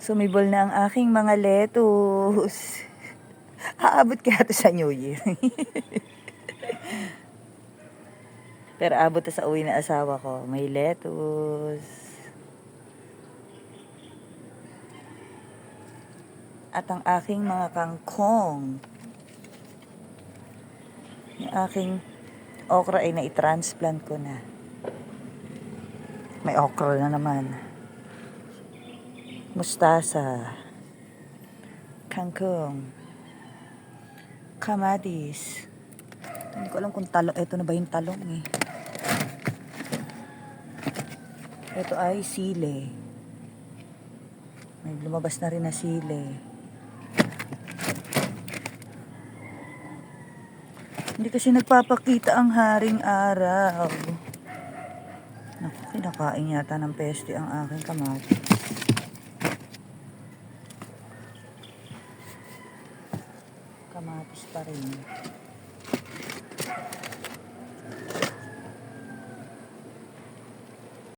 Sumibol na ang aking mga lettuce. Aabot kaya ito sa New Year. Pero abot na sa uwi na asawa ko. May lettuce. At ang aking mga kangkong. Yung aking okra ay na-transplant ko na. May okra na naman. Mustasa. Kangkong. Kamatis. Hindi ko alam kung talong. Ito na ba yung talong eh. Ito ay sile. May lumabas na rin na sile. Hindi kasi nagpapakita ang haring araw. Naku, kinakain yata ng peste ang aking kamatis. Kamatis pa rin.